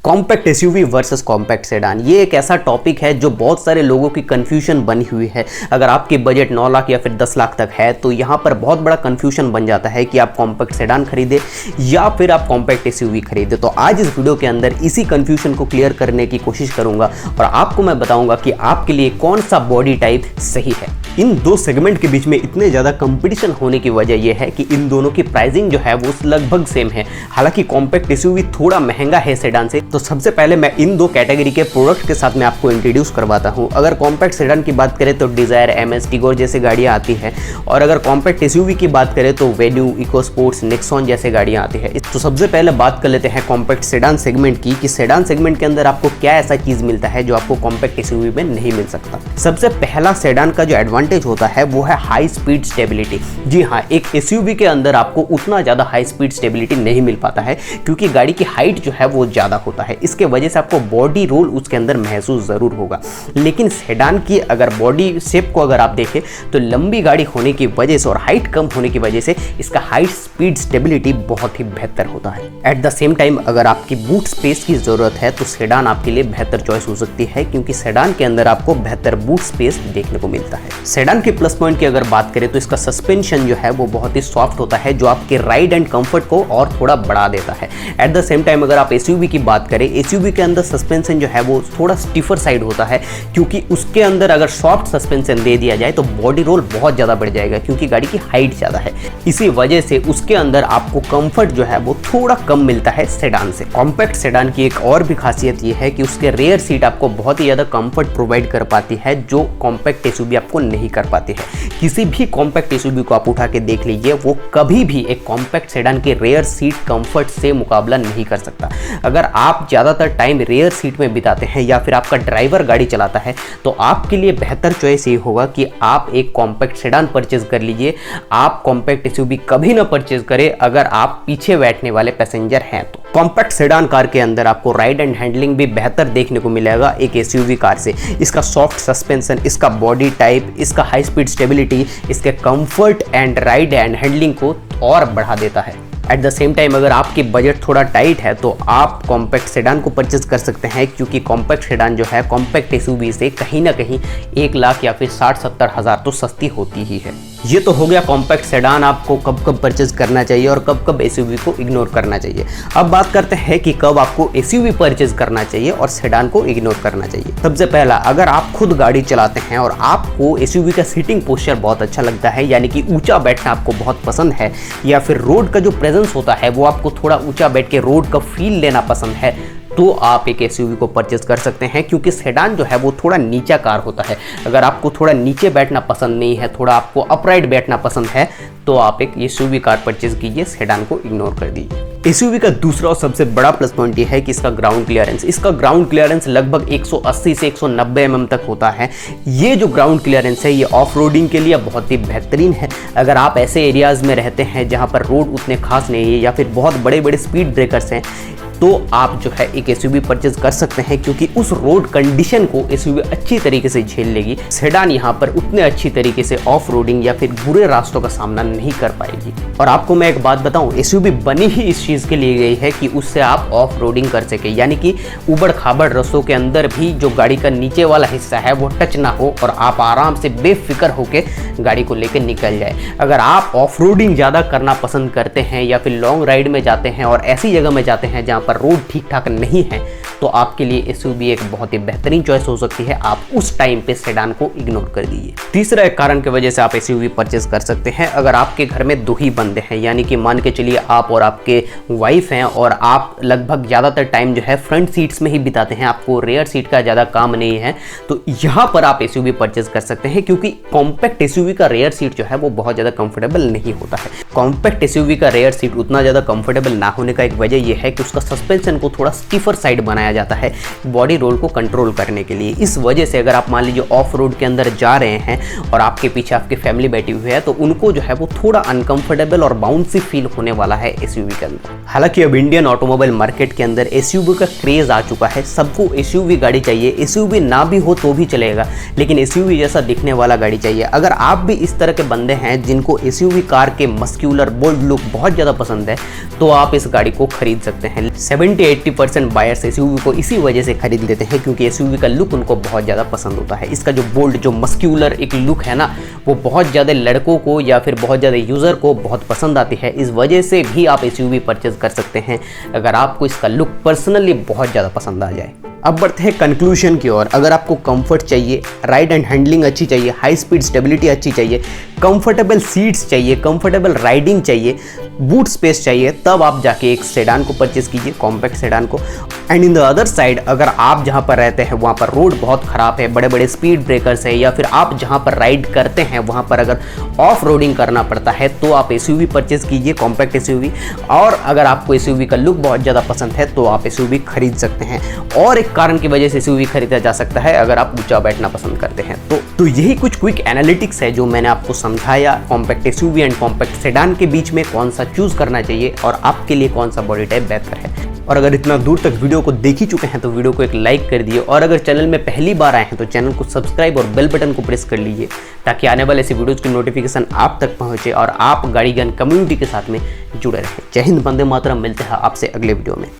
Compact SUV versus compact sedan, ये एक ऐसा टॉपिक है जो बहुत सारे लोगों की कन्फ्यूजन बनी हुई है। अगर आपकी बजट 9 लाख या फिर 10 लाख तक है तो यहाँ पर बहुत बड़ा कन्फ्यूजन बन जाता है कि आप कॉम्पैक्ट सेडान खरीदे या फिर आप कॉम्पैक्ट एसयूवी खरीदे। तो आज इस वीडियो के अंदर इसी कन्फ्यूजन को क्लियर करने की कोशिश करूंगा और आपको मैं बताऊंगा कि आपके लिए कौन सा बॉडी टाइप सही है। इन दो सेगमेंट के बीच में इतने ज़्यादा कंपटीशन होने की वजह यह है कि इन दोनों की प्राइसिंग जो है वो लगभग सेम है। हालांकि कॉम्पैक्ट एसयूवी थोड़ा महंगा है सेडान से। तो सबसे पहले मैं इन दो कैटेगरी के प्रोडक्ट के साथ मैं आपको इंट्रोड्यूस करवाता हूं। अगर कॉम्पैक्ट सेडान की बात करें तो डिजायर, एमएस, टिगोर जैसे गाड़ियां आती हैं और अगर कॉम्पैक्ट एसयूवी की बात करें तो वेन्यू, इको स्पोर्ट्स, नेक्सॉन जैसे गाड़ियां आती है। तो सबसे पहले बात कर लेते हैं कॉम्पैक्ट सेडान सेगमेंट की कि सेडान सेगमेंट के अंदर आपको क्या ऐसा चीज मिलता है जो आपको कॉम्पैक्ट एसयूवी में नहीं मिल सकता। सबसे पहला सेडान का जो एडवांटेज होता है वो है हाई स्पीड स्टेबिलिटी। जी हाँ, एक एसयूवी के अंदर आपको उतना ज़्यादा हाई स्पीड स्टेबिलिटी नहीं मिल पाता है क्योंकि गाड़ी की हाइट जो है वो ज़्यादा होता है। इसके वजह से आपको बॉडी रोल उसके अंदर महसूस ज़रूर होगा। लेकिन सेडान की अगर बॉडी शेप को अगर आप देखें तो लंबी गाड़ी होने की वजह से और हाइट कम होने की वजह से इसका हाई स्पीड स्टेबिलिटी बहुत ही बेहतर होता है। एट द सेम टाइम अगर आपकी बूट स्पेस की ज़रूरत है तो सेडान आपके लिए बेहतर चॉइस हो सकती है क्योंकि सेडान के अंदर आपको बेहतर बूट स्पेस देखने को मिलता है। सेडान के प्लस पॉइंट की अगर बात करें तो इसका सस्पेंशन जो है वो बहुत ही सॉफ्ट होता है जो आपके राइड एंड कंफर्ट को और थोड़ा बढ़ा देता है। एट द सेम टाइम अगर आप एसयूवी की बात करें, एसयूवी के अंदर सस्पेंशन जो है वो थोड़ा स्टिफर साइड होता है क्योंकि उसके अंदर अगर सॉफ्ट सस्पेंशन दे दिया जाए तो बॉडी रोल बहुत ज़्यादा बढ़ जाएगा क्योंकि गाड़ी की हाइट ज़्यादा है। इसी वजह से उसके अंदर आपको कंफर्ट जो है वो थोड़ा कम मिलता है सेडान से। कॉम्पैक्ट सेडान की एक और भी खासियत ये है कि उसके रेयर सीट आपको बहुत ही ज़्यादा कंफर्ट प्रोवाइड कर पाती है जो कॉम्पैक्ट एसयूवी आपको नहीं कर पाती है। किसी भी कॉम्पैक्ट एसयूवी को आप उठा के देख लीजिए, वो कभी भी एक कॉम्पैक्ट सेडान के रेयर सीट कंफर्ट से मुकाबला नहीं कर सकता। अगर आप ज़्यादातर टाइम रेयर सीट में बिताते हैं या फिर आपका ड्राइवर गाड़ी चलाता है तो आपके लिए बेहतर चॉइस ये होगा कि आप एक कॉम्पैक्ट सेडान परचेज कर लीजिए। आप कॉम्पैक्ट एसयूवी कभी ना परचेज करें अगर आप पीछे बैठने वाले पैसेंजर हैं तो। कॉम्पैक्ट सेडान कार के अंदर आपको राइड एंड हैंडलिंग भी बेहतर देखने को मिलेगा एक एसयूवी कार से। इसका सॉफ्ट सस्पेंशन, इसका बॉडी टाइप, इसका हाई स्पीड स्टेबिलिटी इसके comfort and ride and handling को और बढ़ा देता है। एट द सेम टाइम अगर आपकी बजट थोड़ा टाइट है तो आप कॉम्पैक्ट सेडान को परचेज कर सकते हैं क्योंकि कॉम्पैक्ट सेडान जो है कॉम्पैक्ट एसयूवी से कहीं ना कहीं 1 लाख या फिर 60-70 हज़ार तो सस्ती होती ही है। ये तो हो गया कॉम्पैक्ट सेडान आपको कब कब परचेज करना चाहिए और कब कब एसयूवी को इग्नोर करना चाहिए। अब बात करते हैं कि कब आपको एसयूवी परचेज करना चाहिए और सेडान को इग्नोर करना चाहिए। सबसे पहला, अगर आप खुद गाड़ी चलाते हैं और आपको एसयूवी का सीटिंग पोस्चर बहुत अच्छा लगता है यानी कि ऊंचा बैठना आपको बहुत पसंद है या फिर रोड का जो प्रेजेंस होता है वो आपको थोड़ा ऊंचा बैठ के रोड का फील लेना पसंद है तो आप एक एसयूवी को परचेज कर सकते हैं क्योंकि सेडान जो है वो थोड़ा नीचा कार होता है। अगर आपको थोड़ा नीचे बैठना पसंद नहीं है, थोड़ा आपको अपराइट बैठना पसंद है तो आप एक एसयूवी कार परचेज कीजिए, सेडान को इग्नोर कर दीजिए। एसयूवी का दूसरा और सबसे बड़ा प्लस पॉइंट ये है कि इसका ग्राउंड क्लियरेंस। इसका ग्राउंड क्लियरेंस लगभग 180 से 190 mm तक होता है। ये जो ग्राउंड क्लियरेंस है ये ऑफ रोडिंग के लिए बहुत ही बेहतरीन है। अगर आप ऐसे एरियाज़ में रहते हैं जहाँ पर रोड उतने खास नहीं है या फिर बहुत बड़े बड़े स्पीड ब्रेकर्स हैं तो आप जो है एक एसयूवी परचेज कर सकते हैं क्योंकि उस रोड कंडीशन को एसयूवी अच्छी तरीके से झेल लेगी। सेडान यहाँ पर उतने अच्छी तरीके से ऑफ रोडिंग या फिर बुरे रास्तों का सामना नहीं कर पाएगी। और आपको मैं एक बात बताऊं, एसयूवी बनी ही इस चीज़ के लिए गई है कि उससे आप ऑफ रोडिंग कर सके यानी कि उबड़ खाबड़ रास्तों के अंदर भी जो गाड़ी का नीचे वाला हिस्सा है वो टच ना हो और आप आराम से बेफिक्र होकर गाड़ी को लेकर निकल जाए। अगर आप ऑफ रोडिंग ज़्यादा करना पसंद करते हैं या फिर लॉन्ग राइड में जाते हैं और ऐसी जगह में जाते हैं जहाँ पर रोड ठीक ठाक नहीं है तो आपके लिए एसयूवी एक बहुत ही बेहतरीन चॉइस हो सकती है। आप उस टाइम पे सेडान को इग्नोर कर दीजिए। तीसरा एक कारण की वजह से आप एसयूवी परचेज कर सकते हैं, अगर आपके घर में 2 ही बंदे हैं यानी कि मान के चलिए आप और आपके वाइफ हैं और आप लगभग ज़्यादातर टाइम जो है फ्रंट सीट्स में ही बिताते हैं, आपको रेयर सीट का ज़्यादा काम नहीं है तो यहाँ पर आप एसयूवी परचेज कर सकते हैं क्योंकि कॉम्पैक्ट एसयूवी का रेयर सीट जो है वो बहुत ज़्यादा कंफर्टेबल नहीं होता है। कॉम्पैक्ट एसयूवी का रेयर सीट उतना ज़्यादा कंफर्टेबल ना होने का एक वजह यह है कि उसका सस्पेंशन को थोड़ा स्टिफर साइड बनाया जाता है बॉडी रोल को कंट्रोल करने के लिए। इस वजह से अगर आप मान लीजिए ऑफ रोड के अंदर जा रहे हैं और आपके पीछे आपकी फैमिली बैठी हुई है तो उनको जो है वो थोड़ा अनकंफर्टेबल और बाउंसी फील होने वाला है एसयूवी के अंदर। हालांकि अब इंडियन ऑटोमोबाइल मार्केट के अंदर एसयूवी का क्रेज आ चुका है, सबको एसयूवी गाड़ी चाहिए। एसयूवी ना भी हो तो भी चलेगा लेकिन एसयूवी जैसा दिखने वाला गाड़ी चाहिए। अगर आप भी इस तरह के बंदे हैं जिनको एसयूवी कार के मस्क्यूलर बोल्ड लुक बहुत ज़्यादा पसंद है तो आप इस गाड़ी को खरीद सकते हैं। 70-80% बायर्स एसयूवी SUV को इसी वजह से खरीद लेते हैं क्योंकि SUV का लुक उनको बहुत ज़्यादा पसंद होता है। इसका जो बोल्ड, जो मस्क्यूलर एक लुक है ना, वो बहुत ज़्यादा लड़कों को या फिर बहुत ज़्यादा यूज़र को बहुत पसंद आती है। इस वजह से भी आप SUV परचेज कर सकते हैं अगर आपको इसका लुक पर्सनली बहुत ज़्यादा पसंद आ जाए। अब बढ़ते हैं कंक्लूजन की ओर। अगर आपको कंफर्ट चाहिए, राइड एंड हैंडलिंग अच्छी चाहिए, हाई स्पीड स्टेबिलिटी अच्छी चाहिए, कंफर्टेबल सीट्स चाहिए, कंफर्टेबल राइडिंग चाहिए, बूट स्पेस चाहिए, तब आप जाके एक सेडान को परचेज कीजिए, कॉम्पैक्ट सेडान को। And in the other side, अगर आप जहाँ पर रहते हैं वहाँ पर रोड बहुत ख़राब है, बड़े बड़े स्पीड ब्रेकर्स है, या फिर आप जहाँ पर राइड करते हैं वहाँ पर अगर ऑफ रोडिंग करना पड़ता है, तो आप SUV परचेज कीजिए, कॉम्पैक्ट SUV। और अगर आपको SUV का लुक बहुत ज़्यादा पसंद है तो आप SUV खरीद सकते हैं। और एक कारण की वजह से SUV खरीदा जा सकता है अगर आप ऊंचा बैठना पसंद करते हैं तो यही कुछ क्विक एनालिटिक्स है जो मैंने आपको समझाया compact SUV and compact sedan के बीच में कौन सा चूज करना चाहिए और आपके लिए कौन सा बॉडी टाइप बेहतर है। और अगर इतना दूर तक वीडियो को देख ही चुके हैं तो वीडियो को एक लाइक कर दिए, और अगर चैनल में पहली बार आए हैं तो चैनल को सब्सक्राइब और बेल बटन को प्रेस कर लीजिए ताकि आने वाले ऐसी वीडियोज़ की नोटिफिकेशन आप तक पहुंचे और आप गाड़ी ज्ञान कम्युनिटी के साथ में जुड़े रहें। जय हिंद, वंदे मातरम। मिलते हैं आपसे अगले वीडियो में।